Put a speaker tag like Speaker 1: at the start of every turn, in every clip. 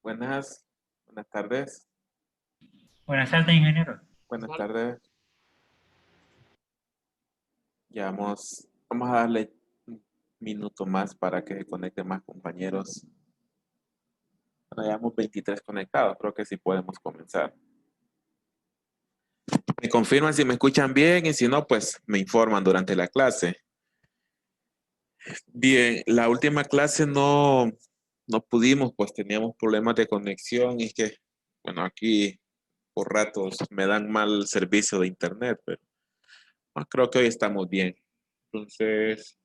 Speaker 1: Buenas tardes,
Speaker 2: Buenas tardes, ingeniero.
Speaker 1: buenas tardes. Vamos a darle un minuto más para que se conecten más compañeros. Bueno, llevamos 23 conectados, creo que sí podemos comenzar. Me confirman si me escuchan bien y si no, pues me informan durante la clase. Bien, la última clase no pudimos, pues teníamos problemas de conexión y es que, bueno, aquí por ratos me dan mal servicio de internet, pero creo que hoy estamos bien. Entonces,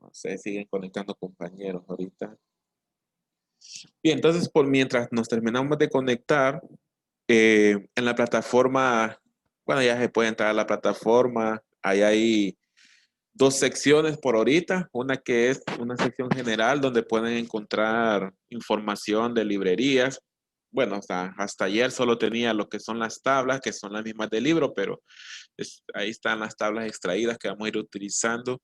Speaker 1: no sé, siguen conectando compañeros ahorita. Bien, entonces por mientras nos terminamos de conectar, en la plataforma, bueno, ya se puede entrar a la plataforma, ahí hay dos secciones por ahorita, una que es una sección general donde pueden encontrar información de librerías. Bueno, hasta ayer solo tenía lo que son las tablas, que son las mismas del libro, pero ahí están las tablas extraídas que vamos a ir utilizando.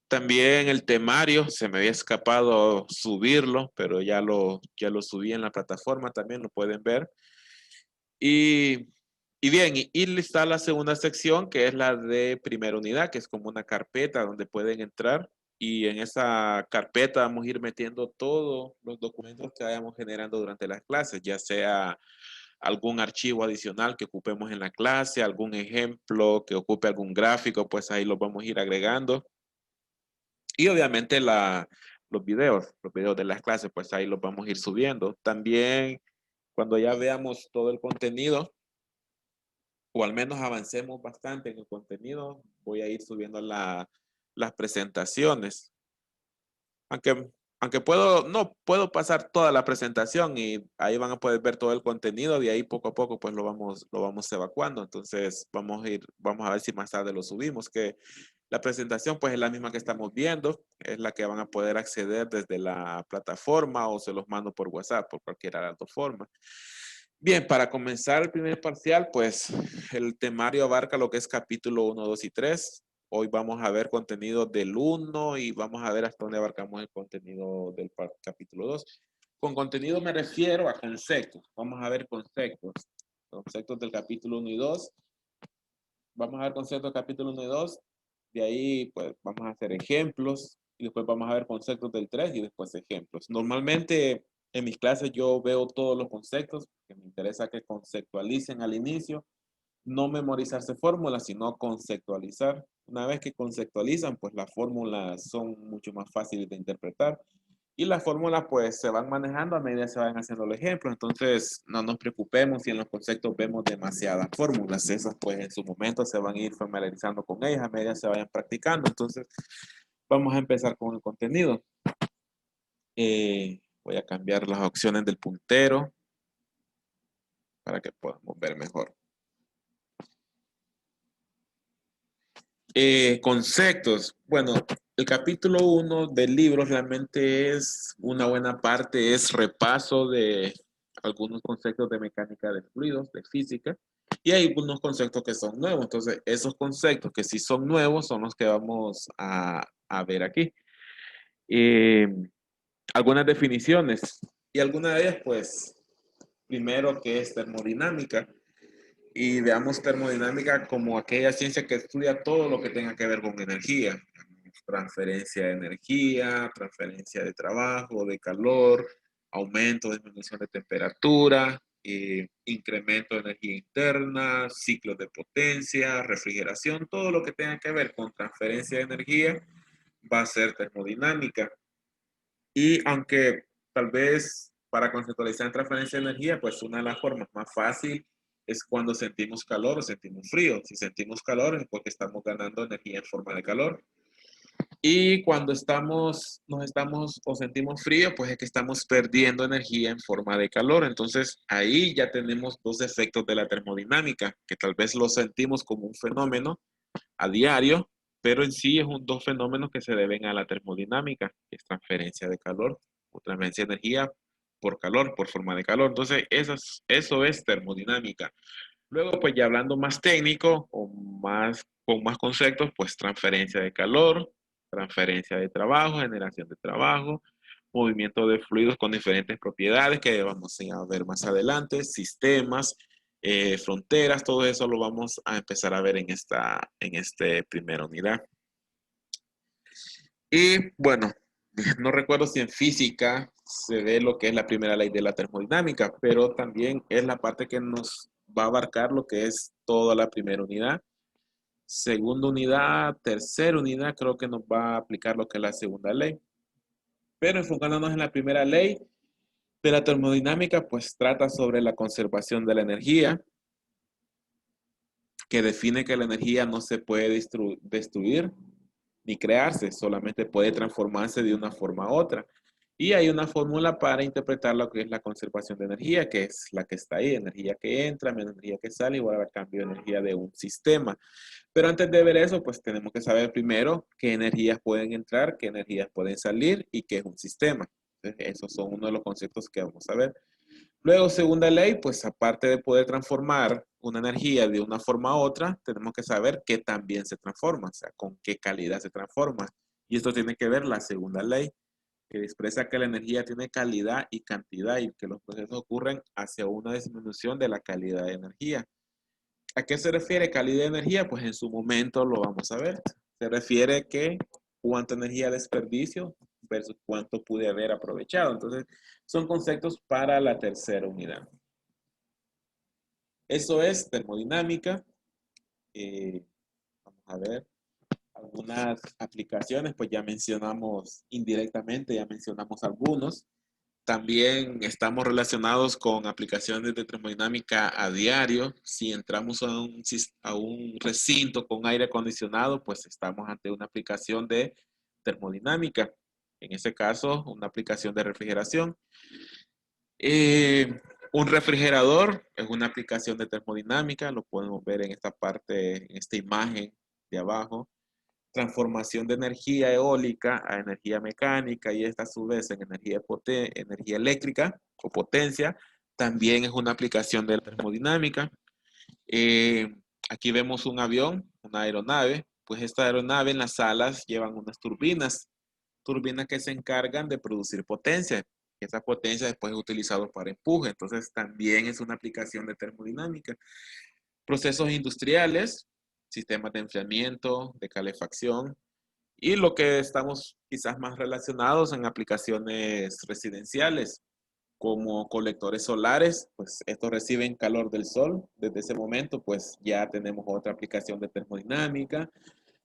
Speaker 1: También el temario, se me había escapado subirlo, pero ya lo subí en la plataforma, también lo pueden ver. Y, y bien, y está la segunda sección, que es la de primera unidad, que es como una carpeta donde pueden entrar. Y en esa carpeta vamos a ir metiendo todos los documentos que vayamos generando durante las clases, ya sea algún archivo adicional que ocupemos en la clase, algún ejemplo que ocupe algún gráfico, pues ahí lo vamos a ir agregando. Y obviamente los videos de las clases, pues ahí los vamos a ir subiendo. También cuando ya veamos todo el contenido, o al menos avancemos bastante en el contenido, voy a ir subiendo las presentaciones. Aunque, aunque no puedo pasar toda la presentación y ahí van a poder ver todo el contenido y ahí poco a poco pues lo vamos evacuando. Entonces vamos a ver si más tarde lo subimos, que la presentación pues es la misma que estamos viendo, es la que van a poder acceder desde la plataforma o se los mando por WhatsApp, por cualquiera de las dos formas. Bien, para comenzar el primer parcial, pues el temario abarca lo que es capítulo 1, 2 y 3. Hoy vamos a ver contenido del 1 y vamos a ver hasta dónde abarcamos el contenido del capítulo 2. Con contenido me refiero a conceptos. Vamos a ver conceptos. Conceptos del capítulo 1 y 2. Vamos a ver conceptos del capítulo 1 y 2. De ahí, pues, vamos a hacer ejemplos. Y después vamos a ver conceptos del 3 y después ejemplos. Normalmente, en mis clases yo veo todos los conceptos, que me interesa que conceptualicen al inicio. No memorizarse fórmulas, sino conceptualizar. Una vez que conceptualizan, pues las fórmulas son mucho más fáciles de interpretar. Y las fórmulas pues se van manejando a medida que se van haciendo los ejemplos. Entonces no nos preocupemos si en los conceptos vemos demasiadas fórmulas. Esas pues en su momento se van a ir familiarizando con ellas a medida que se vayan practicando. Entonces vamos a empezar con el contenido. Voy a cambiar las opciones del puntero para que podamos ver mejor. Conceptos. Bueno, el capítulo 1 del libro realmente es una buena parte, es repaso de algunos conceptos de mecánica de fluidos, de física, y hay algunos conceptos que son nuevos. Entonces, esos conceptos que sí son nuevos son los que vamos a ver aquí. Eh, Algunas definiciones, y algunas de ellas, pues, primero que es termodinámica. Y veamos termodinámica como aquella ciencia que estudia todo lo que tenga que ver con energía. Transferencia de energía, transferencia de trabajo, de calor, aumento, disminución de temperatura, incremento de energía interna, ciclos de potencia, refrigeración, todo lo que tenga que ver con transferencia de energía va a ser termodinámica. Y aunque tal vez para conceptualizar transferencia de energía, pues una de las formas más fácil es cuando sentimos calor o sentimos frío. Si sentimos calor es porque estamos ganando energía en forma de calor. Y cuando nos estamos o sentimos frío, pues es que estamos perdiendo energía en forma de calor. Entonces ahí ya tenemos dos efectos de la termodinámica, que tal vez lo sentimos como un fenómeno a diario, pero en sí es dos fenómenos que se deben a la termodinámica, que es transferencia de calor o transferencia de energía por calor, por forma de calor. Entonces eso es termodinámica. Luego, pues ya hablando más técnico o con más conceptos, pues transferencia de calor, transferencia de trabajo, generación de trabajo, movimiento de fluidos con diferentes propiedades que vamos a ver más adelante, sistemas, fronteras, todo eso lo vamos a empezar a ver en esta primera unidad. Y bueno, no recuerdo si en física se ve lo que es la primera ley de la termodinámica, pero también es la parte que nos va a abarcar lo que es toda la primera unidad. Segunda unidad, tercera unidad, creo que nos va a aplicar lo que es la segunda ley. Pero enfocándonos en la primera ley de la termodinámica, pues trata sobre la conservación de la energía, que define que la energía no se puede destruir ni crearse, solamente puede transformarse de una forma a otra. Y hay una fórmula para interpretar lo que es la conservación de energía, que es la que está ahí, energía que entra, menos energía que sale, igual al cambio de energía de un sistema. Pero antes de ver eso, pues tenemos que saber primero qué energías pueden entrar, qué energías pueden salir y qué es un sistema. Entonces, esos son uno de los conceptos que vamos a ver. Luego, segunda ley, pues aparte de poder transformar una energía de una forma a otra, tenemos que saber qué también se transforma, o sea, con qué calidad se transforma. Y esto tiene que ver la segunda ley, que expresa que la energía tiene calidad y cantidad y que los procesos ocurren hacia una disminución de la calidad de energía. ¿A qué se refiere calidad de energía? Pues en su momento lo vamos a ver. Se refiere que cuánta energía desperdicio versus cuánto pude haber aprovechado. Entonces, son conceptos para la tercera unidad. Eso es termodinámica. Vamos a ver algunas aplicaciones, pues ya mencionamos indirectamente, ya mencionamos algunos. También estamos relacionados con aplicaciones de termodinámica a diario. Si entramos a un recinto con aire acondicionado, pues estamos ante una aplicación de termodinámica. En este caso, una aplicación de refrigeración. Un refrigerador es una aplicación de termodinámica, lo podemos ver en esta parte, en esta imagen de abajo. Transformación de energía eólica a energía mecánica y esta a su vez en energía eléctrica o potencia, también es una aplicación de la termodinámica. Eh, Aquí vemos un avión, una aeronave, pues esta aeronave en las alas llevan unas turbinas que se encargan de producir potencia. Esa potencia después es utilizada para empuje, entonces también es una aplicación de termodinámica. Procesos industriales, sistemas de enfriamiento, de calefacción, y lo que estamos quizás más relacionados en aplicaciones residenciales, como colectores solares, pues estos reciben calor del sol. Desde ese momento, pues ya tenemos otra aplicación de termodinámica.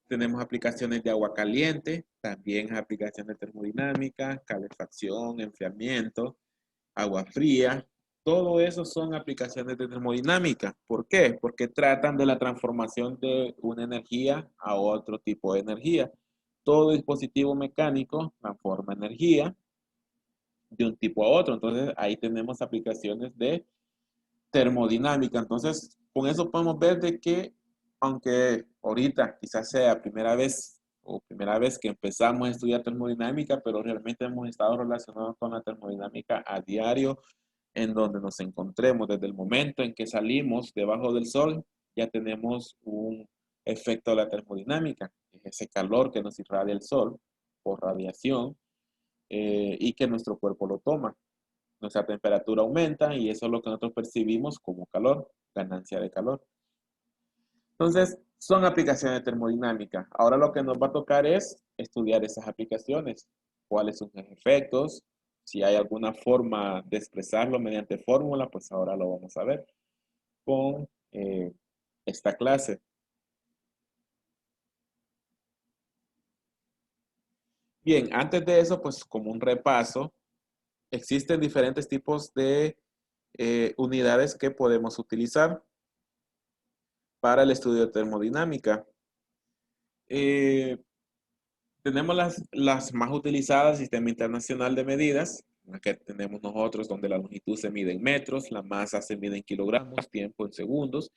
Speaker 1: Tenemos aplicaciones de agua caliente, también aplicaciones de termodinámica, calefacción, enfriamiento, agua fría. Todo eso son aplicaciones de termodinámica. ¿Por qué? Porque tratan de la transformación de una energía a otro tipo de energía. Todo dispositivo mecánico transforma energía de un tipo a otro. Entonces, ahí tenemos aplicaciones de termodinámica. Entonces, con eso podemos ver de que, aunque ahorita quizás sea primera vez que empezamos a estudiar termodinámica, pero realmente hemos estado relacionados con la termodinámica a diario, en donde nos encontremos desde el momento en que salimos debajo del sol, ya tenemos un efecto de la termodinámica, es ese calor que nos irradia el sol por radiación y que nuestro cuerpo lo toma. Nuestra temperatura aumenta y eso es lo que nosotros percibimos como calor, ganancia de calor. Entonces, son aplicaciones de termodinámica. Ahora lo que nos va a tocar es estudiar esas aplicaciones, cuáles son sus efectos, si hay alguna forma de expresarlo mediante fórmula, pues ahora lo vamos a ver con esta clase. Bien, antes de eso, pues como un repaso, existen diferentes tipos de unidades que podemos utilizar para el estudio de termodinámica. Tenemos las más utilizadas, Sistema Internacional de Medidas, la que tenemos nosotros, donde la longitud se mide en metros, la masa se mide en kilogramos, tiempo en segundos,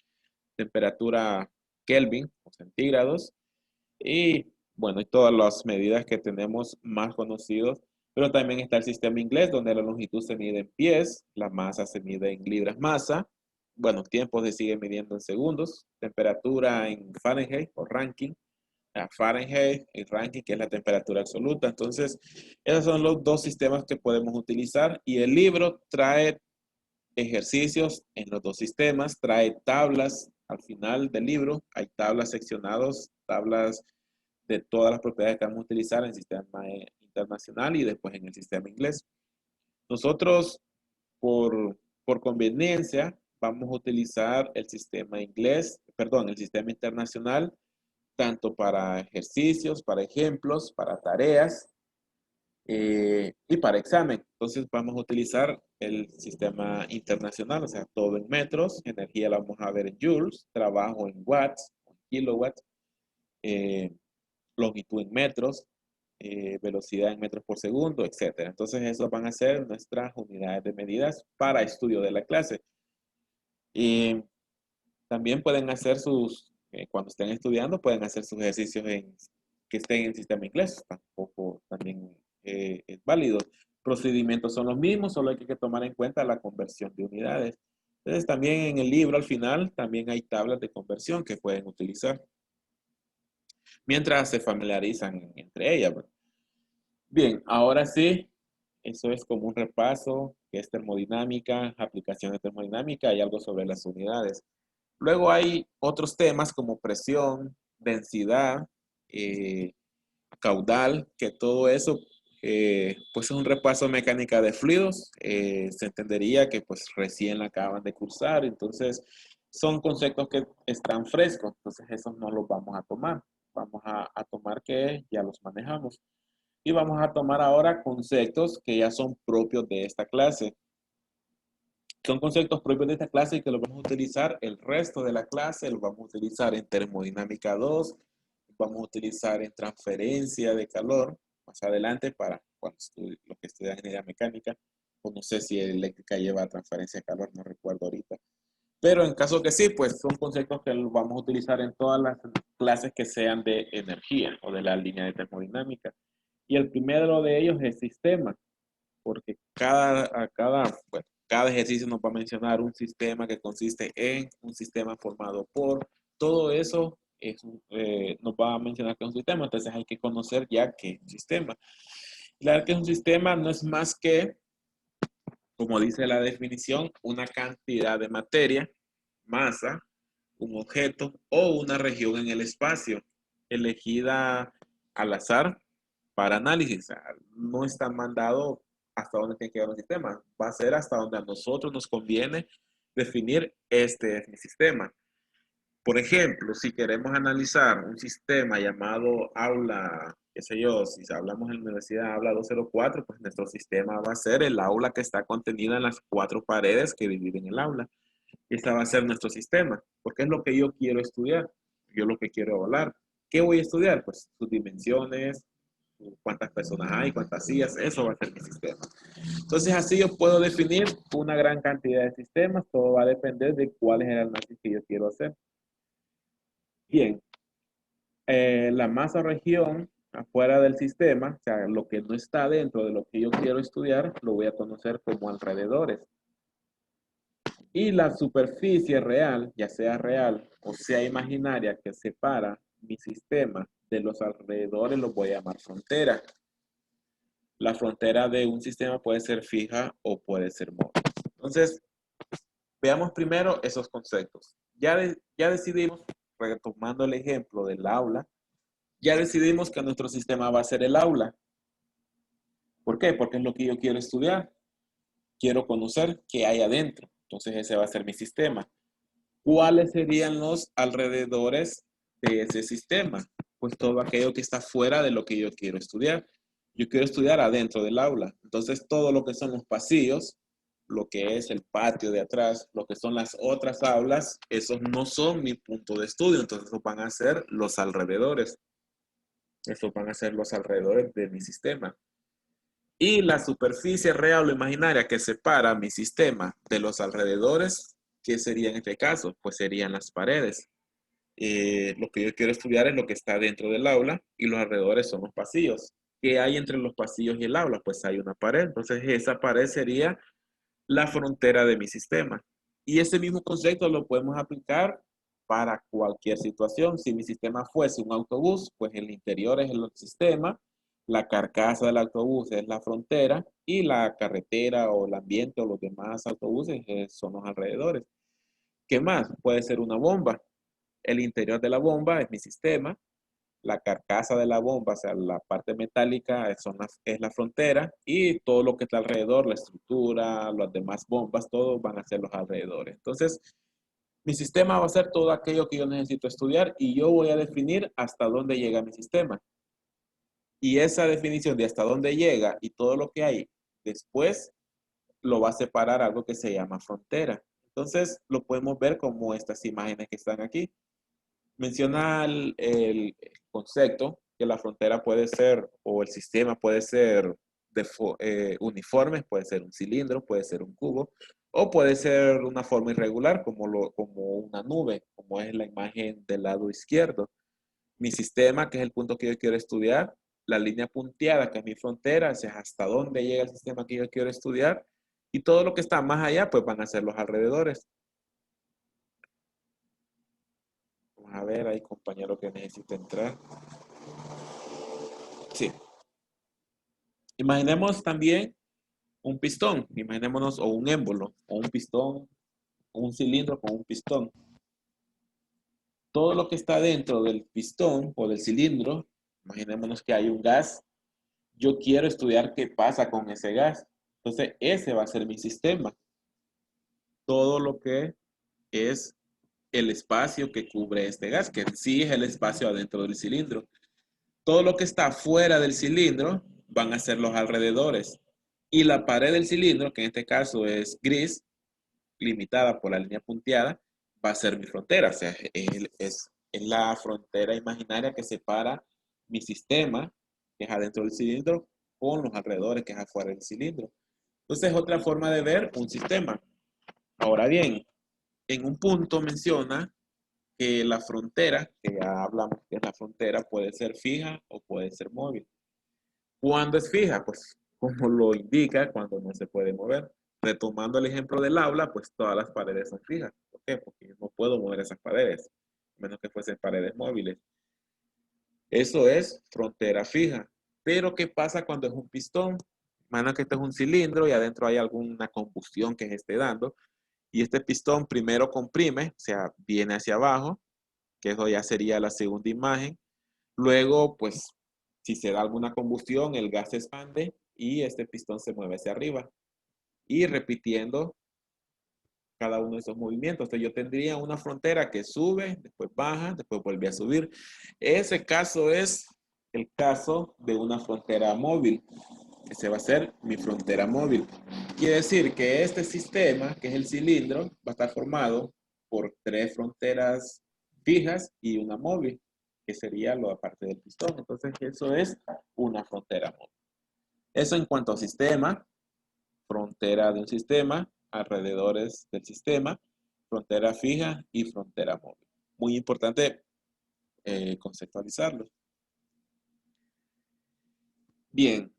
Speaker 1: temperatura Kelvin o centígrados, y bueno, y todas las medidas que tenemos más conocidos. Pero también está el sistema inglés, donde la longitud se mide en pies, la masa se mide en libras masa, bueno, tiempo se sigue midiendo en segundos, temperatura en Fahrenheit o Rankine, a Fahrenheit y Rankine, que es la temperatura absoluta. Entonces, esos son los dos sistemas que podemos utilizar, y el libro trae ejercicios en los dos sistemas, trae tablas al final del libro, hay tablas seccionadas, tablas de todas las propiedades que vamos a utilizar en el sistema internacional y después en el sistema inglés. Nosotros, por conveniencia, vamos a utilizar el sistema inglés, perdón, el sistema internacional, tanto para ejercicios, para ejemplos, para tareas y para examen. Entonces vamos a utilizar el sistema internacional, o sea, todo en metros, energía la vamos a ver en joules, trabajo en watts, en kilowatts, eh, longitud en metros, velocidad en metros por segundo, etcétera. Entonces, eso van a ser nuestras unidades de medidas para estudio de la clase. Y también pueden hacer cuando estén estudiando, pueden hacer sus ejercicios que estén en sistema inglés. Tampoco también es válido. Procedimientos son los mismos, solo hay que tomar en cuenta la conversión de unidades. Entonces, también en el libro, al final, también hay tablas de conversión que pueden utilizar mientras se familiarizan entre ellas. Bien, ahora sí, eso es como un repaso, que es termodinámica, aplicación de termodinámica y algo sobre las unidades. Luego hay otros temas como presión, densidad, eh, caudal, que todo eso pues es un repaso de mecánica de fluidos. Se entendería que pues recién la acaban de cursar, entonces son conceptos que están frescos, entonces esos no los vamos a tomar. Vamos a tomar que ya los manejamos. Y vamos a tomar ahora conceptos que ya son propios de esta clase. Son conceptos propios de esta clase y que los vamos a utilizar el resto de la clase. Los vamos a utilizar en termodinámica 2, vamos a utilizar en transferencia de calor más adelante para cuando los que estudian ingeniería mecánica, o no sé si eléctrica lleva transferencia de calor, no recuerdo ahorita. Pero en caso que sí, pues son conceptos que los vamos a utilizar en todas las clases que sean de energía o de la línea de termodinámica. Y el primero de ellos es sistema, porque cada ejercicio nos va a mencionar un sistema que consiste en un sistema formado por, todo eso nos va a mencionar que es un sistema, entonces hay que conocer ya qué es un sistema. Claro que un sistema no es más que, como dice la definición, una cantidad de materia, masa, un objeto o una región en el espacio, elegida al azar para análisis. O sea, no está mandado hasta dónde tiene que llegar un sistema. Va a ser hasta donde a nosotros nos conviene definir este es mi sistema. Por ejemplo, si queremos analizar un sistema llamado aula, qué sé yo, si hablamos en la universidad aula 204, pues nuestro sistema va a ser el aula que está contenida en las 4 paredes que dividen el aula. Ese va a ser nuestro sistema, porque es lo que yo quiero estudiar, yo lo que quiero evaluar. ¿Qué voy a estudiar? Pues sus dimensiones, cuántas personas hay, cuántas sillas, eso va a ser mi sistema. Entonces así yo puedo definir una gran cantidad de sistemas, todo va a depender de cuál es el análisis que yo quiero hacer. Bien, la masa región afuera del sistema, o sea, lo que no está dentro de lo que yo quiero estudiar, lo voy a conocer como alrededores. Y la superficie real, ya sea real o sea imaginaria, que separa mi sistema de los alrededores, lo voy a llamar frontera. La frontera de un sistema puede ser fija o puede ser móvil. Entonces, veamos primero esos conceptos. Ya decidimos, retomando el ejemplo del aula, ya decidimos que nuestro sistema va a ser el aula. ¿Por qué? Porque es lo que yo quiero estudiar. Quiero conocer qué hay adentro. Entonces ese va a ser mi sistema. ¿Cuáles serían los alrededores de ese sistema? Pues todo aquello que está fuera de lo que yo quiero estudiar. Yo quiero estudiar adentro del aula. Entonces todo lo que son los pasillos, lo que es el patio de atrás, lo que son las otras aulas, esos no son mi punto de estudio. Entonces van a ser los alrededores. Estos van a ser los alrededores de mi sistema. Y la superficie real o imaginaria que separa mi sistema de los alrededores, ¿qué sería en este caso? Pues serían las paredes. Lo que yo quiero estudiar es lo que está dentro del aula y los alrededores son los pasillos. ¿Qué hay entre los pasillos y el aula? Pues hay una pared. Entonces esa pared sería la frontera de mi sistema. Y ese mismo concepto lo podemos aplicar para cualquier situación. Si mi sistema fuese un autobús, pues el interior es el sistema, la carcasa del autobús es la frontera y la carretera o el ambiente o los demás autobuses son los alrededores. ¿Qué más? Puede ser una bomba. El interior de la bomba es mi sistema, la carcasa de la bomba, o sea, la parte metálica es la frontera y todo lo que está alrededor, la estructura, las demás bombas, todo van a ser los alrededores. Entonces, mi sistema va a ser todo aquello que yo necesito estudiar y yo voy a definir hasta dónde llega mi sistema. Y esa definición de hasta dónde llega y todo lo que hay después lo va a separar algo que se llama frontera. Entonces, lo podemos ver como estas imágenes que están aquí. Menciona el concepto que la frontera puede ser, o el sistema puede ser uniforme, puede ser un cilindro, puede ser un cubo, o puede ser una forma irregular como una nube, como es la imagen del lado izquierdo. Mi sistema, que es el punto que yo quiero estudiar, la línea punteada, que es mi frontera, o sea, hasta dónde llega el sistema que yo quiero estudiar, y todo lo que está más allá, pues van a ser los alrededores. Vamos a ver, hay compañero que necesita entrar. Sí. Imaginemos también un pistón, imaginémonos, o un émbolo, o un pistón, o un cilindro con un pistón. Todo lo que está dentro del pistón o del cilindro, imaginémonos que hay un gas, yo quiero estudiar qué pasa con ese gas. Entonces, ese va a ser mi sistema. Todo lo que es el espacio que cubre este gas, que en sí es el espacio adentro del cilindro. Todo lo que está fuera del cilindro van a ser los alrededores. Y la pared del cilindro, que en este caso es gris, limitada por la línea punteada, va a ser mi frontera. O sea, es la frontera imaginaria que separa mi sistema, que es adentro del cilindro, con los alrededores, que es afuera del cilindro. Entonces, es otra forma de ver un sistema. Ahora bien, en un punto menciona que la frontera, que ya hablamos que es la frontera, puede ser fija o puede ser móvil. ¿Cuándo es fija? Pues como lo indica, cuando no se puede mover. Retomando el ejemplo del aula, pues todas las paredes son fijas. ¿Por qué? Porque yo no puedo mover esas paredes, a menos que fuesen paredes móviles. Eso es frontera fija. Pero ¿qué pasa cuando es un pistón? Imagina que este es un cilindro y adentro hay alguna combustión que se esté dando. Y este pistón primero comprime, o sea, viene hacia abajo, que eso ya sería la segunda imagen. Luego, pues, si se da alguna combustión, el gas se expande y este pistón se mueve hacia arriba. Y repitiendo cada uno de esos movimientos. Entonces yo tendría una frontera que sube, después baja, después vuelve a subir. Ese caso es el caso de una frontera móvil. Ese va a ser mi frontera móvil. Quiere decir que este sistema, que es el cilindro, va a estar formado por tres fronteras fijas y una móvil, que sería lo aparte del pistón. Entonces, eso es una frontera móvil. Eso en cuanto a sistema, frontera de un sistema, alrededores del sistema, frontera fija y frontera móvil. Muy importante conceptualizarlo. Bien,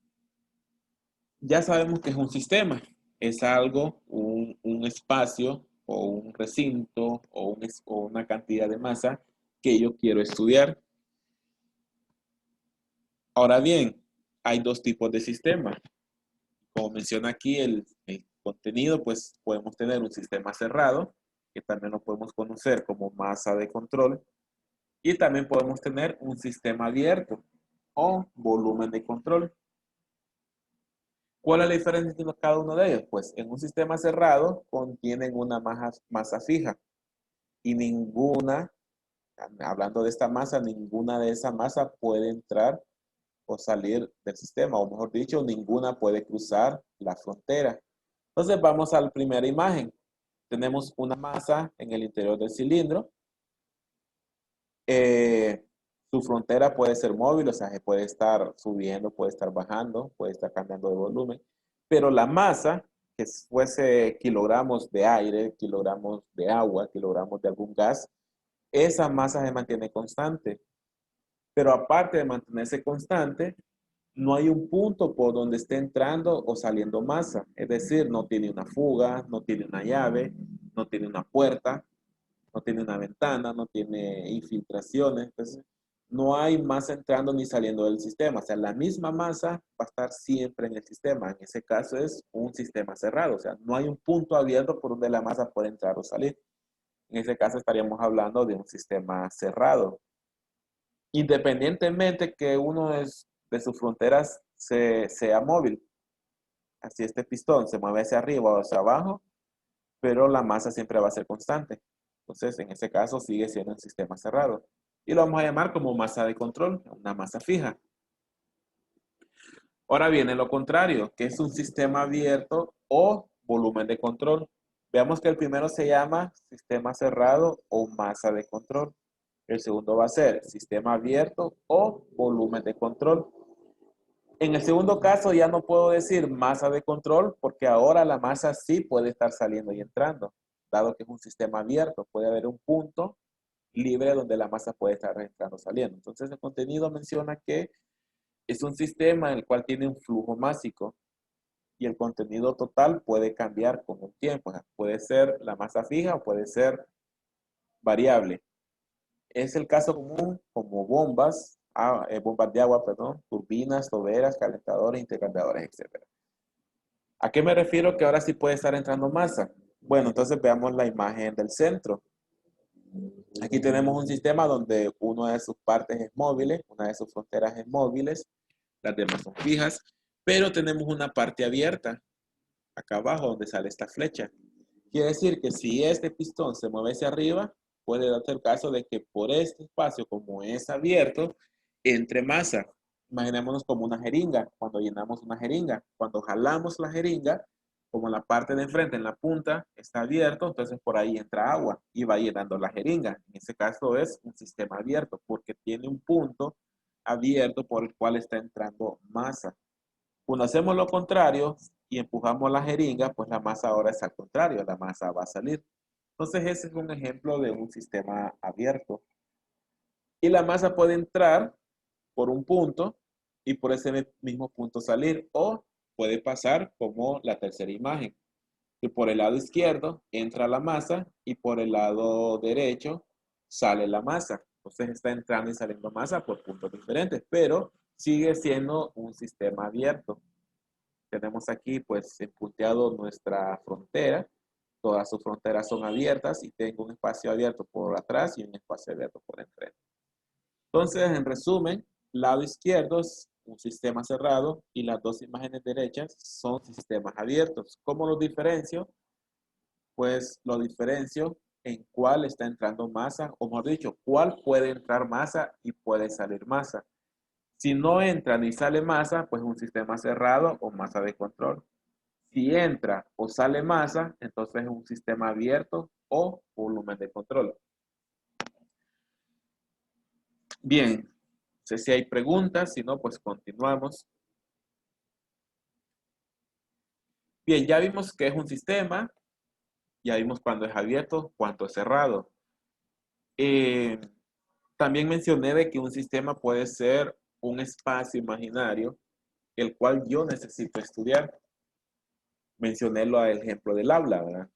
Speaker 1: ya sabemos que es un sistema, es algo, un espacio o un recinto o una cantidad de masa que yo quiero estudiar. Ahora bien, hay dos tipos de sistemas. Como menciona aquí el contenido, pues podemos tener un sistema cerrado, que también lo podemos conocer como masa de control, y también podemos tener un sistema abierto o volumen de control. ¿Cuál es la diferencia entre cada uno de ellos? Pues en un sistema cerrado contienen una masa fija y ninguna, hablando de esta masa, ninguna de esa masa puede entrar o salir del sistema, o mejor dicho, ninguna puede cruzar la frontera. Entonces vamos a la primera imagen. Tenemos una masa en el interior del cilindro. Su frontera puede ser móvil, o sea, se puede estar subiendo, puede estar bajando, puede estar cambiando de volumen, pero la masa, que fuese kilogramos de aire, kilogramos de agua, kilogramos de algún gas, esa masa se mantiene constante. Pero aparte de mantenerse constante, no hay un punto por donde esté entrando o saliendo masa. Es decir, no tiene una fuga, no tiene una llave, no tiene una puerta, no tiene una ventana, no tiene infiltraciones. Entonces, no hay masa entrando ni saliendo del sistema. O sea, la misma masa va a estar siempre en el sistema. En ese caso es un sistema cerrado. O sea, no hay un punto abierto por donde la masa puede entrar o salir. En ese caso estaríamos hablando de un sistema cerrado. Independientemente que uno de sus fronteras sea móvil. Así este pistón se mueve hacia arriba o hacia abajo, pero la masa siempre va a ser constante. Entonces, en ese caso sigue siendo un sistema cerrado. Y lo vamos a llamar como masa de control, una masa fija. Ahora viene lo contrario, que es un sistema abierto o volumen de control. Veamos que el primero se llama sistema cerrado o masa de control. El segundo va a ser sistema abierto o volumen de control. En el segundo caso ya no puedo decir masa de control porque ahora la masa sí puede estar saliendo y entrando, dado que es un sistema abierto. Puede haber un punto libre donde la masa puede estar entrando o saliendo. Entonces el contenido menciona que es un sistema en el cual tiene un flujo másico y el contenido total puede cambiar con el tiempo. O sea, puede ser la masa fija o puede ser variable. Es el caso común como bombas, bombas de agua, perdón, turbinas, toberas, calentadores, intercambiadores, etc. ¿A qué me refiero que ahora sí puede estar entrando masa? Bueno, entonces veamos la imagen del centro. Aquí tenemos un sistema donde una de sus partes es móvil, una de sus fronteras es móviles, las demás son fijas, pero tenemos una parte abierta, acá abajo donde sale esta flecha. Quiere decir que si este pistón se mueve hacia arriba, puede darse el caso de que por este espacio, como es abierto, entre masa. Imaginémonos como una jeringa, cuando llenamos una jeringa. Cuando jalamos la jeringa, como la parte de enfrente, en la punta, está abierto, entonces por ahí entra agua y va llenando la jeringa. En ese caso es un sistema abierto, porque tiene un punto abierto por el cual está entrando masa. Cuando hacemos lo contrario y empujamos la jeringa, pues la masa ahora es al contrario, la masa va a salir. Entonces ese es un ejemplo de un sistema abierto. Y la masa puede entrar por un punto y por ese mismo punto salir, o puede pasar como la tercera imagen, que por el lado izquierdo entra la masa y por el lado derecho sale la masa. Entonces está entrando y saliendo masa por puntos diferentes, pero sigue siendo un sistema abierto. Tenemos aquí pues punteado nuestra frontera. Todas sus fronteras son abiertas y tengo un espacio abierto por atrás y un espacio abierto por enfrente. Entonces, en resumen, lado izquierdo es un sistema cerrado y las dos imágenes derechas son sistemas abiertos. ¿Cómo los diferencio? Pues lo diferencio en cuál está entrando masa, o mejor dicho, cuál puede entrar masa y puede salir masa. Si no entra ni sale masa, pues un sistema cerrado o masa de control. Si entra o sale masa, entonces es un sistema abierto o volumen de control. Bien, no sé si hay preguntas, si no, pues continuamos. Bien, ya vimos que es un sistema, ya vimos cuándo es abierto, cuándo es cerrado. Eh, También mencioné de que un sistema puede ser un espacio imaginario, el cual yo necesito estudiar. Mencioné el ejemplo del aula, ¿verdad?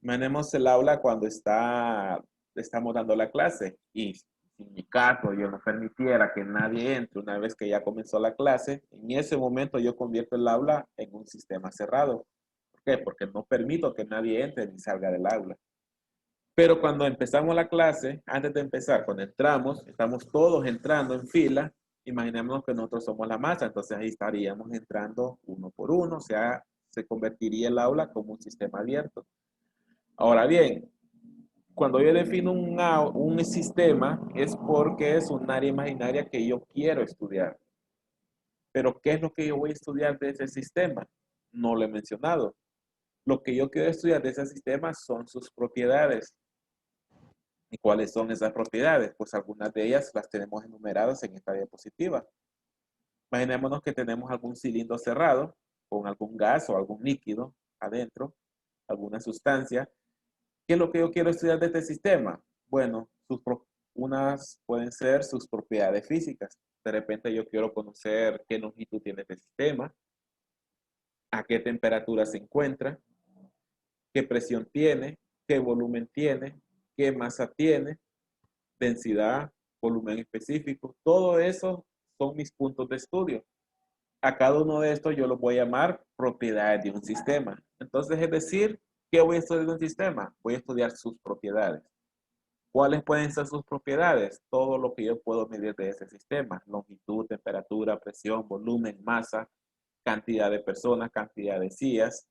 Speaker 1: Imaginemos el aula cuando estamos dando la clase y si en mi caso yo no permitiera que nadie entre una vez que ya comenzó la clase, en ese momento yo convierto el aula en un sistema cerrado. ¿Por qué? Porque no permito que nadie entre ni salga del aula. Pero cuando empezamos la clase, antes de empezar, cuando entramos, estamos todos entrando en fila, imaginémonos que nosotros somos la masa, entonces ahí estaríamos entrando uno por uno, o sea, se convertiría el aula como un sistema abierto. Ahora bien, cuando yo defino un sistema es porque es un área imaginaria que yo quiero estudiar. Pero ¿qué es lo que yo voy a estudiar de ese sistema? No lo he mencionado. Lo que yo quiero estudiar de ese sistema son sus propiedades. ¿Y cuáles son esas propiedades? Pues algunas de ellas las tenemos enumeradas en esta diapositiva. Imaginémonos que tenemos algún cilindro cerrado con algún gas o algún líquido adentro, alguna sustancia. ¿Qué es lo que yo quiero estudiar de este sistema? Bueno, unas pueden ser sus propiedades físicas. De repente yo quiero conocer qué longitud tiene este sistema, a qué temperatura se encuentra, qué presión tiene, qué volumen tiene, qué masa tiene, densidad, volumen específico. Todo eso son mis puntos de estudio. A cada uno de estos yo los voy a llamar propiedades de un sistema. Entonces, es decir, ¿qué voy a estudiar de un sistema? Voy a estudiar sus propiedades. ¿Cuáles pueden ser sus propiedades? Todo lo que yo puedo medir de ese sistema. Longitud, temperatura, presión, volumen, masa, cantidad de personas, cantidad de sillas.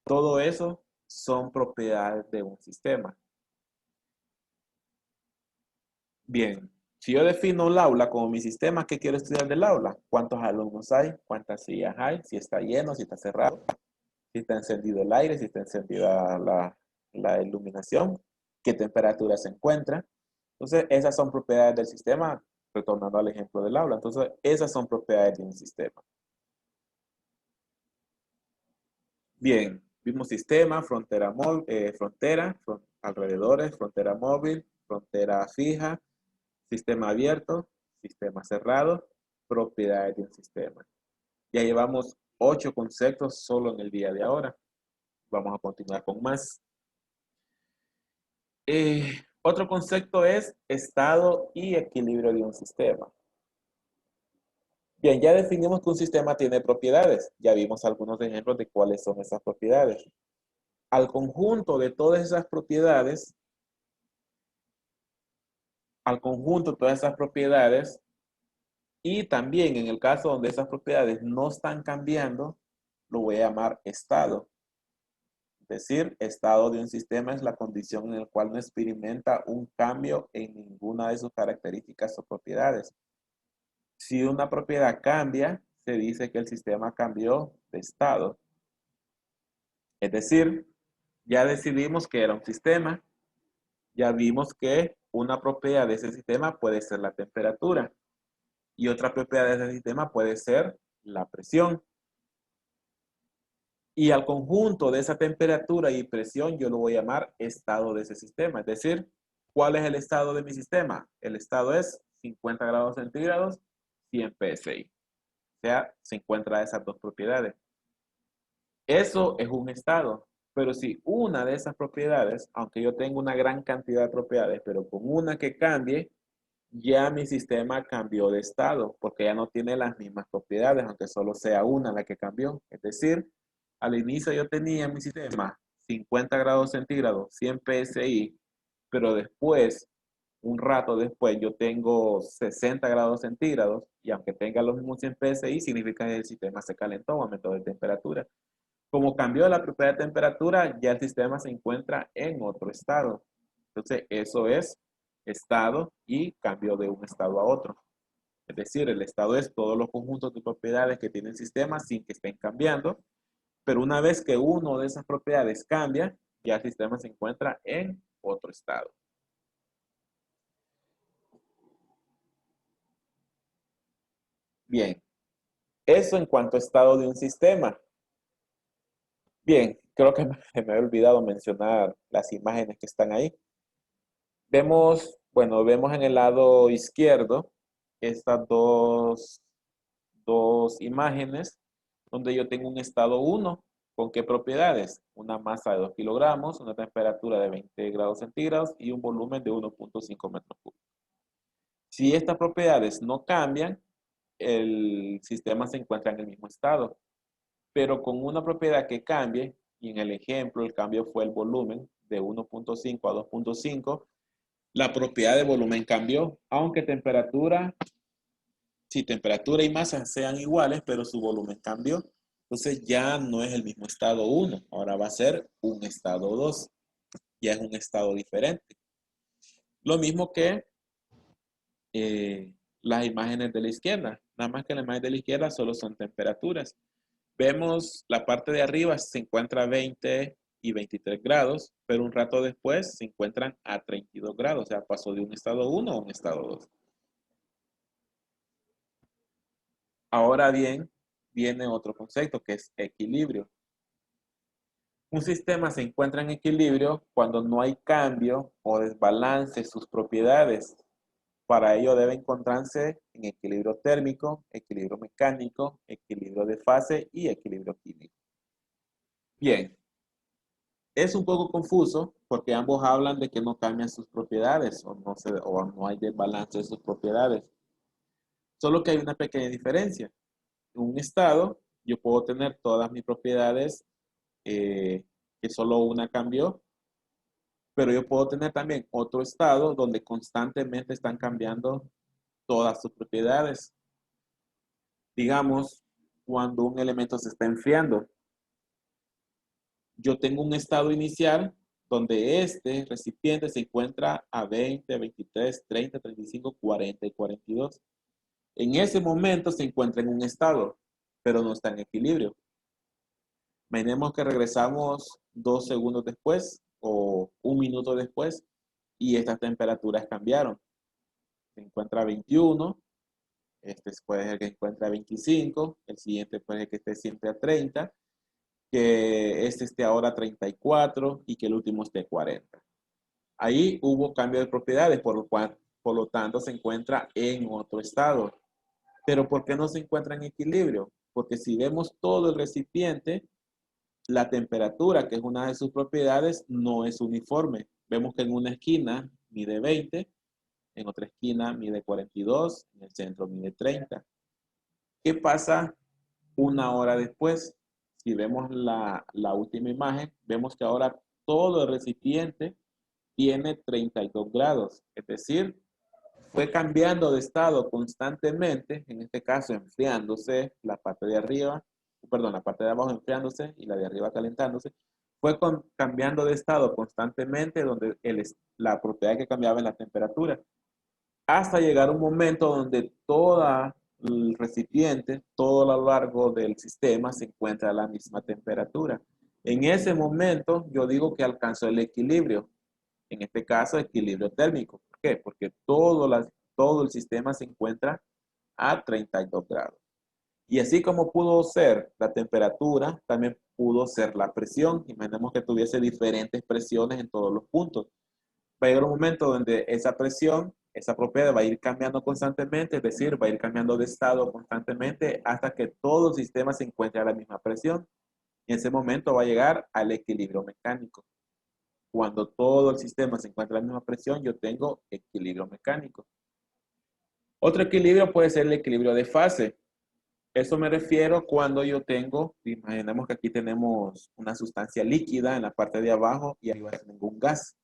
Speaker 1: Todo eso son propiedades de un sistema. Bien, si yo defino el aula como mi sistema, ¿qué quiero estudiar del aula? ¿Cuántos alumnos hay? ¿Cuántas sillas hay? Si está lleno, si está cerrado, si está encendido el aire, si está encendida la iluminación, qué temperatura se encuentra. Entonces, esas son propiedades del sistema, retornando al ejemplo del aula. Entonces, esas son propiedades de un sistema. Bien, vimos sistema, alrededores, frontera móvil, frontera fija, sistema abierto, sistema cerrado, propiedades de un sistema. Ya llevamos 8 conceptos solo en el día de ahora. Vamos a continuar con más. Otro concepto es estado y equilibrio de un sistema. Bien, ya definimos que un sistema tiene propiedades. Ya vimos algunos ejemplos de cuáles son esas propiedades. Al conjunto de todas esas propiedades, y también en el caso donde esas propiedades no están cambiando, lo voy a llamar estado. Es decir, estado de un sistema es la condición en la cual no experimenta un cambio en ninguna de sus características o propiedades. Si una propiedad cambia, se dice que el sistema cambió de estado. Es decir, ya decidimos que era un sistema, ya vimos que una propiedad de ese sistema puede ser la temperatura y otra propiedad de ese sistema puede ser la presión. Y al conjunto de esa temperatura y presión yo lo voy a llamar estado de ese sistema. Es decir, ¿cuál es el estado de mi sistema? El estado es 50 grados centígrados, 100 PSI. O sea, se encuentra esas dos propiedades. Eso es un estado. Pero si una de esas propiedades, aunque yo tengo una gran cantidad de propiedades, pero con una que cambie, ya mi sistema cambió de estado, porque ya no tiene las mismas propiedades, aunque solo sea una la que cambió. Es decir, al inicio yo tenía en mi sistema 50 grados centígrados, 100 PSI, pero después, un rato después, yo tengo 60 grados centígrados, y aunque tenga los mismos 100 PSI, significa que el sistema se calentó, aumentó de temperatura. Como cambió la propiedad de temperatura, ya el sistema se encuentra en otro estado. Entonces, eso es estado y cambio de un estado a otro. Es decir, el estado es todos los conjuntos de propiedades que tiene el sistema sin que estén cambiando, pero una vez que uno de esas propiedades cambia, ya el sistema se encuentra en otro estado. Bien, eso en cuanto a estado de un sistema. Bien, creo que me he olvidado mencionar las imágenes que están ahí. Vemos en el lado izquierdo estas dos imágenes donde yo tengo un estado 1. ¿Con qué propiedades? Una masa de 2 kilogramos, una temperatura de 20 grados centígrados y un volumen de 1.5 metros cúbicos. Si estas propiedades no cambian, el sistema se encuentra en el mismo estado. Pero con una propiedad que cambie, y en el ejemplo el cambio fue el volumen de 1.5 a 2.5, la propiedad de volumen cambió, aunque temperatura y masa sean iguales, pero su volumen cambió. Entonces ya no es el mismo estado 1, ahora va a ser un estado 2. Ya es un estado diferente. Lo mismo que las imágenes de la izquierda. Nada más que las imágenes de la izquierda solo son temperaturas. Vemos la parte de arriba se encuentra 20 y 23 grados, pero un rato después se encuentran a 32 grados, o sea, pasó de un estado 1 a un estado 2. Ahora bien, viene otro concepto que es equilibrio. Un sistema se encuentra en equilibrio cuando no hay cambio o desbalance en sus propiedades. Para ello debe encontrarse en equilibrio térmico, equilibrio mecánico, equilibrio de fase y equilibrio químico. Bien, es un poco confuso porque ambos hablan de que no cambian sus propiedades o no hay desbalance de sus propiedades. Solo que hay una pequeña diferencia. En un estado, yo puedo tener todas mis propiedades que solo una cambió, pero yo puedo tener también otro estado donde constantemente están cambiando todas sus propiedades. Digamos, cuando un elemento se está enfriando, yo tengo un estado inicial donde este recipiente se encuentra a 20, 23, 30, 35, 40 y 42. En ese momento se encuentra en un estado, pero no está en equilibrio. Imaginemos que regresamos 2 segundos después o un minuto después y estas temperaturas cambiaron. Se encuentra a 21, este puede ser que encuentre a 25, el siguiente puede ser que esté siempre a 30, que este esté ahora a 34 y que el último esté a 40. Ahí hubo cambio de propiedades, por lo tanto se encuentra en otro estado. Pero ¿por qué no se encuentra en equilibrio? Porque si vemos todo el recipiente, la temperatura, que es una de sus propiedades, no es uniforme. Vemos que en una esquina mide 20, en otra esquina mide 42, en el centro mide 30. ¿Qué pasa una hora después? Si vemos la última imagen, vemos que ahora todo el recipiente tiene 32 grados. Es decir, fue cambiando de estado constantemente, en este caso enfriándose la parte de arriba, perdón, la parte de abajo enfriándose y la de arriba calentándose. Fue cambiando de estado constantemente donde la propiedad que cambiaba es la temperatura, hasta llegar a un momento donde todo el recipiente, todo a lo largo del sistema se encuentra a la misma temperatura. En ese momento yo digo que alcanzó el equilibrio, en este caso equilibrio térmico. ¿Por qué? Porque todo el sistema se encuentra a 32 grados. Y así como pudo ser la temperatura, también pudo ser la presión. Imaginemos que tuviese diferentes presiones en todos los puntos. Va a llegar un momento donde esa presión, esa propiedad va a ir cambiando constantemente, es decir, va a ir cambiando de estado constantemente hasta que todo el sistema se encuentre a la misma presión. Y en ese momento va a llegar al equilibrio mecánico. Cuando todo el sistema se encuentra a la misma presión, yo tengo equilibrio mecánico. Otro equilibrio puede ser el equilibrio de fase. Eso me refiero cuando yo tengo, imaginemos que aquí tenemos una sustancia líquida en la parte de abajo y arriba tengo un gas.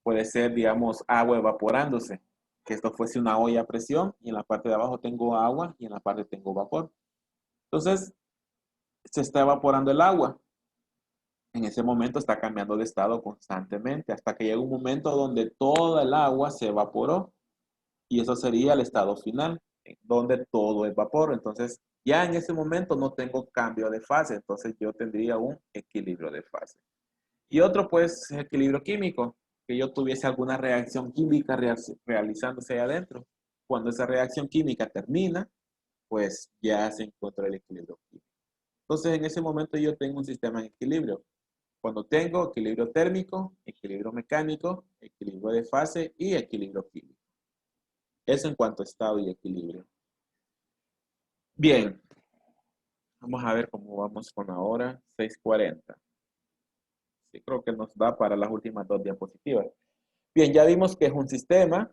Speaker 1: Puede ser, digamos, agua evaporándose, que esto fuese una olla a presión y en la parte de abajo tengo agua y en la parte tengo vapor. Entonces, se está evaporando el agua. En ese momento está cambiando de estado constantemente hasta que llega un momento donde toda el agua se evaporó y eso sería el estado final, donde todo es vapor. Entonces, ya en ese momento no tengo cambio de fase, entonces yo tendría un equilibrio de fase. Y otro, pues, equilibrio químico, que yo tuviese alguna reacción química realizándose ahí adentro. Cuando esa reacción química termina, pues ya se encuentra el equilibrio químico. Entonces, en ese momento yo tengo un sistema en equilibrio. Cuando tengo equilibrio térmico, equilibrio mecánico, equilibrio de fase y equilibrio químico. Eso en cuanto a estado y equilibrio. Bien, vamos a ver cómo vamos con la hora 6:40. Sí, creo que nos da para las últimas 2 diapositivas. Bien, ya vimos que es un sistema,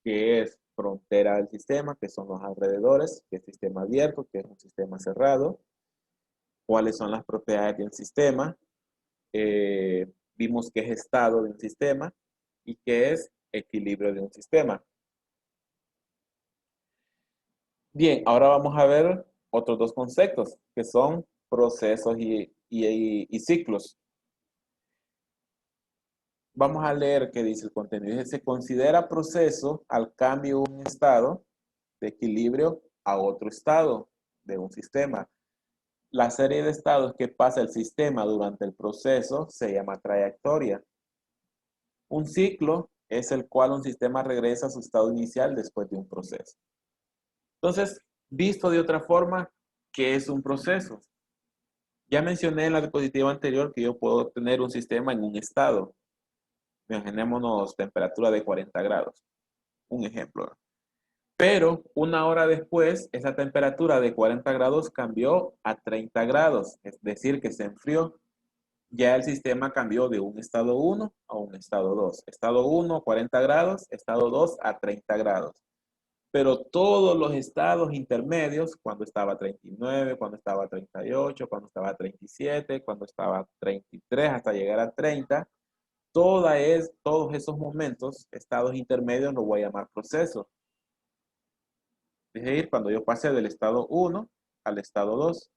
Speaker 1: que es frontera del sistema, que son los alrededores, que es sistema abierto, que es un sistema cerrado. ¿Cuáles son las propiedades de un sistema? Vimos que es estado de un sistema y que es equilibrio de un sistema. Bien, ahora vamos a ver otros dos conceptos, que son procesos y ciclos. Vamos a leer qué dice el contenido. Dice, se considera proceso al cambio de un estado de equilibrio a otro estado de un sistema. La serie de estados que pasa el sistema durante el proceso se llama trayectoria. Un ciclo es el cual un sistema regresa a su estado inicial después de un proceso. Entonces, visto de otra forma, ¿qué es un proceso? Ya mencioné en la diapositiva anterior que yo puedo tener un sistema en un estado. Imaginémonos temperatura de 40 grados. Un ejemplo. Pero una hora después, esa temperatura de 40 grados cambió a 30 grados. Es decir, que se enfrió. Ya el sistema cambió de un estado 1 a un estado 2. Estado 1, 40 grados. Estado 2 a 30 grados. Pero todos los estados intermedios, cuando estaba 39, cuando estaba 38, cuando estaba 37, cuando estaba 33, hasta llegar a 30, todos esos momentos, estados intermedios, los voy a llamar procesos. Es decir, cuando yo pasé del estado 1 al estado 2,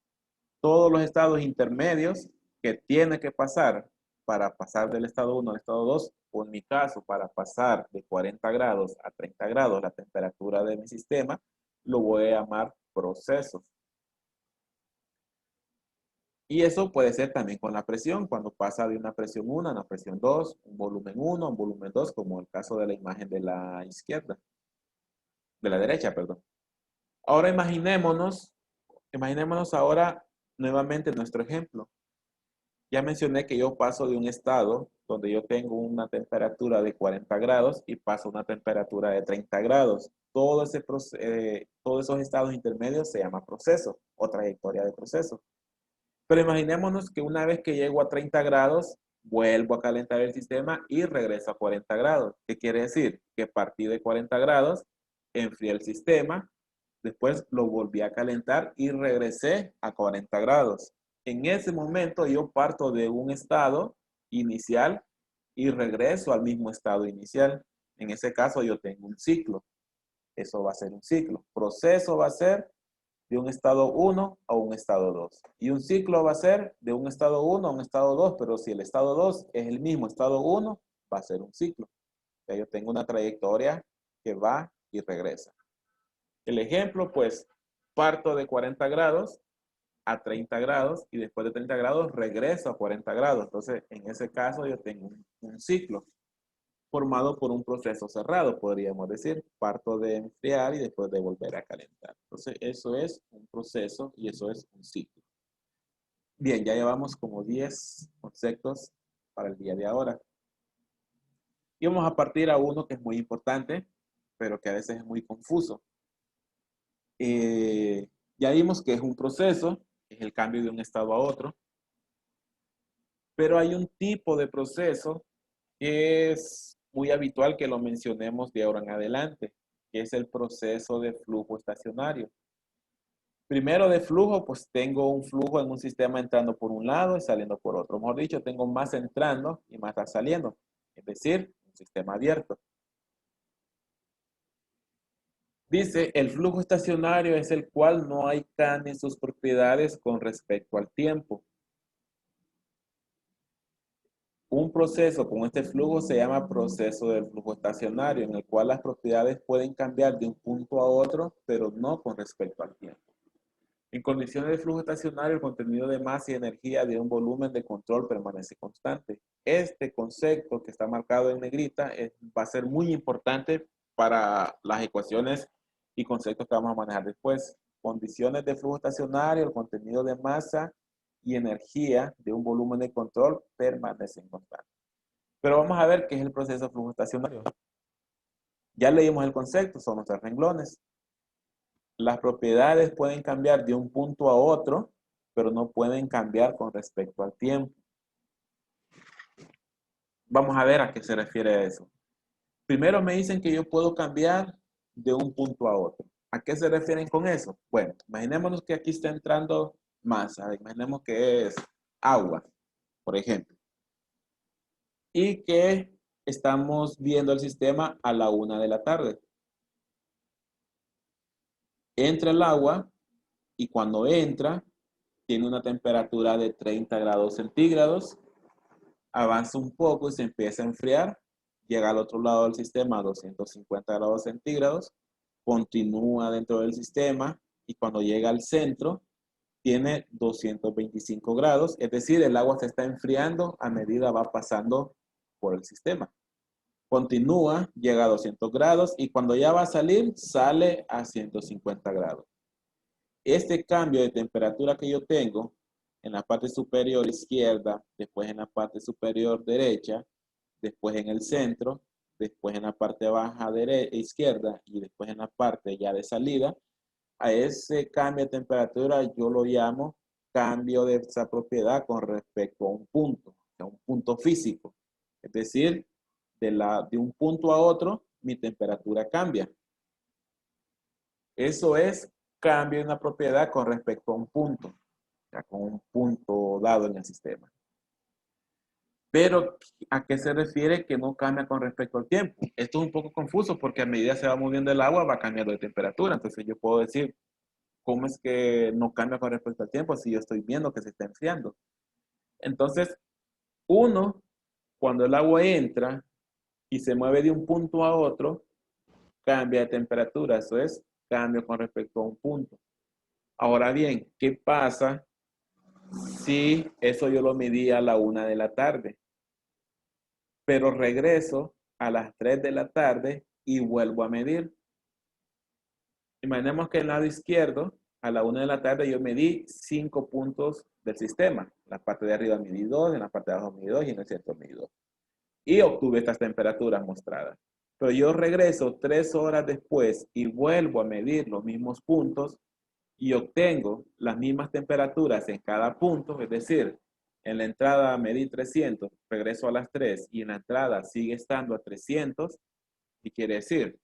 Speaker 1: todos los estados intermedios que tiene que pasar para pasar del estado 1 al estado 2, o en mi caso, para pasar de 40 grados a 30 grados la temperatura de mi sistema, lo voy a llamar procesos. Y eso puede ser también con la presión, cuando pasa de una presión 1 a una presión 2, un volumen 1 a un volumen 2, como el caso de la imagen de la izquierda, de la derecha, perdón. Ahora imaginémonos ahora nuevamente nuestro ejemplo. Ya mencioné que yo paso de un estado donde yo tengo una temperatura de 40 grados y paso a una temperatura de 30 grados. Todos esos estados intermedios se llama proceso o trayectoria de proceso. Pero imaginémonos que una vez que llego a 30 grados, vuelvo a calentar el sistema y regreso a 40 grados. ¿Qué quiere decir? Que partí de 40 grados, enfrié el sistema, después lo volví a calentar y regresé a 40 grados. En ese momento yo parto de un estado inicial y regreso al mismo estado inicial. En ese caso yo tengo un ciclo. Eso va a ser un ciclo. Proceso va a ser de un estado 1 a un estado 2. Y un ciclo va a ser de un estado 1 a un estado 2, pero si el estado 2 es el mismo estado 1, va a ser un ciclo. Ya yo tengo una trayectoria que va y regresa. El ejemplo, pues, parto de 40 grados a 30 grados y después de 30 grados regreso a 40 grados. Entonces, en ese caso yo tengo un ciclo formado por un proceso cerrado, podríamos decir. Parto de enfriar y después de volver a calentar. Entonces, eso es un proceso y eso es un ciclo. Bien, ya llevamos como 10 conceptos para el día de ahora. Y vamos a partir a uno que es muy importante, pero que a veces es muy confuso. Ya vimos que es un proceso, es el cambio de un estado a otro, pero hay un tipo de proceso que es muy habitual que lo mencionemos de ahora en adelante, que es el proceso de flujo estacionario. Primero de flujo, pues tengo un flujo en un sistema entrando por un lado y saliendo por otro. Mejor dicho, tengo más entrando y más saliendo, es decir, un sistema abierto. Dice, el flujo estacionario es el cual no hay cambios en sus propiedades con respecto al tiempo. Un proceso con este flujo se llama proceso del flujo estacionario, en el cual las propiedades pueden cambiar de un punto a otro, pero no con respecto al tiempo. En condiciones de flujo estacionario, el contenido de masa y energía de un volumen de control permanece constante. Este concepto que está marcado en negrita va a ser muy importante para las ecuaciones y conceptos que vamos a manejar después. Condiciones de flujo estacionario, el contenido de masa y energía de un volumen de control permanecen constantes. Pero vamos a ver qué es el proceso de flujo estacionario. Ya leímos el concepto, son nuestros renglones. Las propiedades pueden cambiar de un punto a otro, pero no pueden cambiar con respecto al tiempo. Vamos a ver a qué se refiere eso. Primero me dicen que yo puedo cambiar de un punto a otro. ¿A qué se refieren con eso? Bueno, imaginémonos que aquí está entrando masa. Imaginemos que es agua, por ejemplo. Y que estamos viendo el sistema a la 1 de la tarde. Entra el agua y cuando entra tiene una temperatura de 30 grados centígrados, avanza un poco y se empieza a enfriar, llega al otro lado del sistema a 250 grados centígrados, continúa dentro del sistema y cuando llega al centro tiene 225 grados, es decir, el agua se está enfriando a medida va pasando por el sistema. Continúa, llega a 200 grados y cuando ya va a salir, sale a 150 grados. Este cambio de temperatura que yo tengo en la parte superior izquierda, después en la parte superior derecha, después en el centro, después en la parte baja izquierda y después en la parte ya de salida, a ese cambio de temperatura yo lo llamo cambio de esa propiedad con respecto a un punto, a un punto físico. Es decir, de un punto a otro, mi temperatura cambia. Eso es cambio de una propiedad con respecto a un punto, ya con un punto dado en el sistema. Pero, ¿a qué se refiere que no cambia con respecto al tiempo? Esto es un poco confuso porque a medida se va moviendo el agua va cambiando de temperatura. Entonces yo puedo decir, ¿cómo es que no cambia con respecto al tiempo si yo estoy viendo que se está enfriando? Entonces, cuando el agua entra y se mueve de un punto a otro, cambia de temperatura. Eso es cambio con respecto a un punto. Ahora bien, ¿qué pasa si eso yo lo medí a la 1 de la tarde? Pero regreso a las 3 de la tarde y vuelvo a medir. Imaginemos que en el lado izquierdo, a la 1 de la tarde, yo medí 5 puntos del sistema. En la parte de arriba medí 2, en la parte de abajo medí 2 y en el centro medí 2. Y obtuve estas temperaturas mostradas. Pero yo regreso 3 horas después y vuelvo a medir los mismos puntos y obtengo las mismas temperaturas en cada punto, es decir, en la entrada medí 300, regreso a las 3 y en la entrada sigue estando a 300, y quiere decir,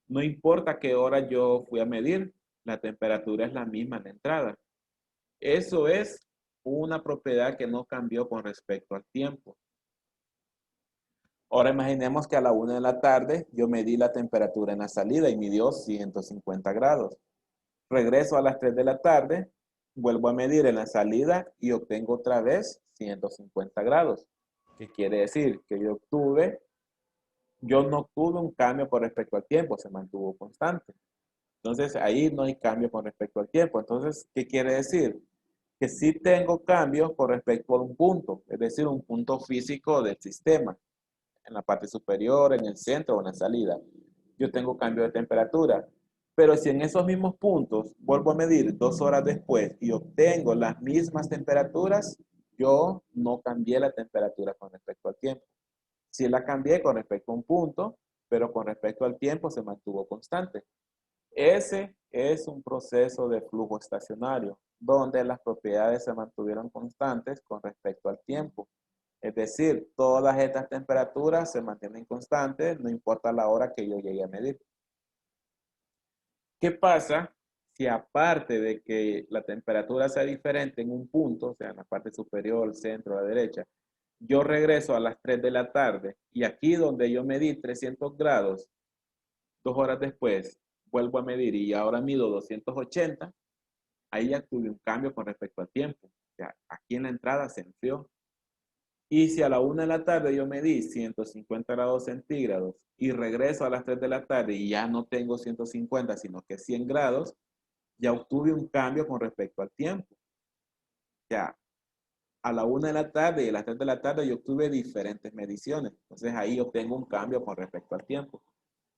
Speaker 1: no importa qué hora yo fui a medir, la temperatura es la misma en la entrada. Eso es una propiedad que no cambió con respecto al tiempo. Ahora imaginemos que a la 1 de la tarde yo medí la temperatura en la salida y midió 150 grados. Regreso a las 3 de la tarde, vuelvo a medir en la salida y obtengo otra vez 150 grados. ¿Qué quiere decir? Que yo no obtuve un cambio con respecto al tiempo, se mantuvo constante. Entonces ahí no hay cambio con respecto al tiempo. Entonces, ¿qué quiere decir? Que sí tengo cambios con respecto a un punto, es decir, un punto físico del sistema, en la parte superior, en el centro o en la salida. Yo tengo cambio de temperatura. Pero si en esos mismos puntos vuelvo a medir 2 horas después y obtengo las mismas temperaturas, yo no cambié la temperatura con respecto al tiempo. Sí la cambié con respecto a un punto, pero con respecto al tiempo se mantuvo constante. Ese es un proceso de flujo estacionario, donde las propiedades se mantuvieron constantes con respecto al tiempo. Es decir, todas estas temperaturas se mantienen constantes, no importa la hora que yo llegue a medir. ¿Qué pasa si aparte de que la temperatura sea diferente en un punto, o sea, en la parte superior, el centro, la derecha, yo regreso a las 3 de la tarde y aquí donde yo medí 300 grados, 2 horas después, vuelvo a medir y ahora mido 280, ahí ya tuve un cambio con respecto al tiempo. O sea, aquí en la entrada se enfrió. Y si a la 1 de la tarde yo medí 150 grados centígrados y regreso a las 3 de la tarde y ya no tengo 150, sino que 100 grados, ya obtuve un cambio con respecto al tiempo. Ya a la 1 de la tarde y a las 3 de la tarde yo obtuve diferentes mediciones. Entonces ahí obtengo un cambio con respecto al tiempo.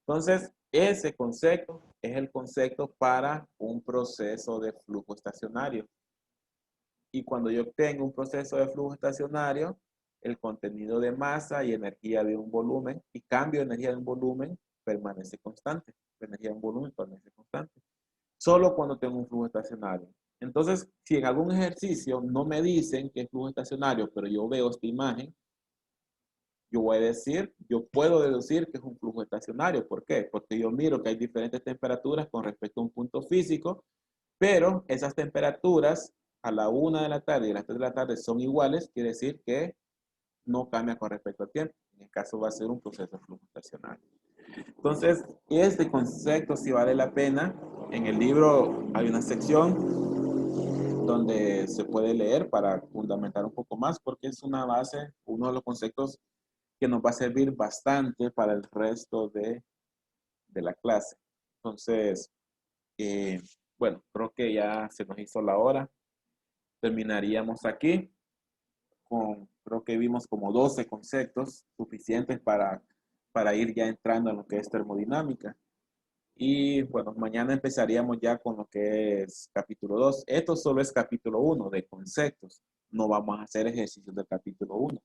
Speaker 1: Entonces, ese concepto es el concepto para un proceso de flujo estacionario. Y cuando yo obtengo un proceso de flujo estacionario, el contenido de masa y energía de un volumen y cambio de energía de un volumen permanece constante. La energía de un volumen permanece constante. Solo cuando tengo un flujo estacionario. Entonces, si en algún ejercicio no me dicen que es flujo estacionario, pero yo veo esta imagen, yo voy a decir, yo puedo deducir que es un flujo estacionario. ¿Por qué? Porque yo miro que hay diferentes temperaturas con respecto a un punto físico, pero esas temperaturas a la 1 de la tarde y a las 3 de la tarde son iguales, quiere decir que no cambia con respecto al tiempo. En el caso va a ser un proceso de flujo estacionario. Entonces, este concepto sí vale la pena. En el libro hay una sección donde se puede leer para fundamentar un poco más, porque es una base, uno de los conceptos que nos va a servir bastante para el resto de la clase. Entonces, bueno, creo que ya se nos hizo la hora. terminaríamos aquí con, creo que vimos como 12 conceptos suficientes para ir ya entrando en lo que es termodinámica. Y bueno, mañana empezaríamos ya con lo que es capítulo 2. Esto solo es capítulo 1 de conceptos. No vamos a hacer ejercicios del capítulo 1,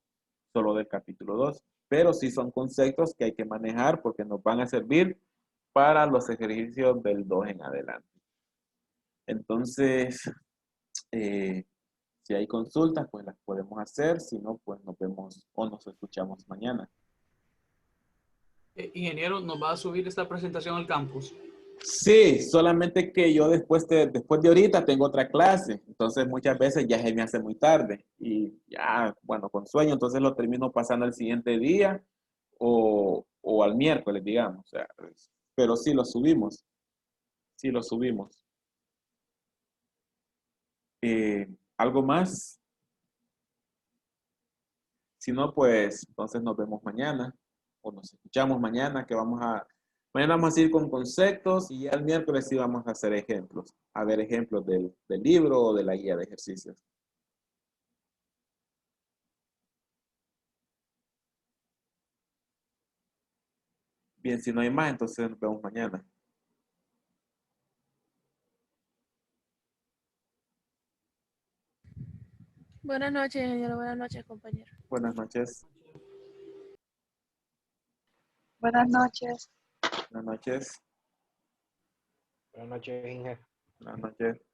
Speaker 1: solo del capítulo 2. Pero sí son conceptos que hay que manejar porque nos van a servir para los ejercicios del 2 en adelante. Entonces, si hay consultas, pues las podemos hacer. Si no, pues nos vemos o nos escuchamos mañana.
Speaker 3: Ingeniero, ¿nos va a subir esta presentación al campus?
Speaker 1: Sí, solamente que yo después de ahorita tengo otra clase, entonces muchas veces ya se me hace muy tarde y ya, bueno, con sueño, entonces lo termino pasando el siguiente día o al miércoles, digamos. O sea, pero sí lo subimos. ¿Algo más? Si no, pues entonces nos vemos mañana o nos escuchamos mañana mañana vamos a ir con conceptos y ya el miércoles sí vamos a hacer ejemplos, a ver ejemplos del libro o de la guía de ejercicios. Bien, si no hay más, entonces nos vemos mañana.
Speaker 4: Buenas noches, ingeniero. Buenas noches, compañero.
Speaker 1: Buenas noches.
Speaker 5: Buenas noches.
Speaker 1: Buenas noches.
Speaker 6: Buenas noches, Inge.
Speaker 1: Buenas noches.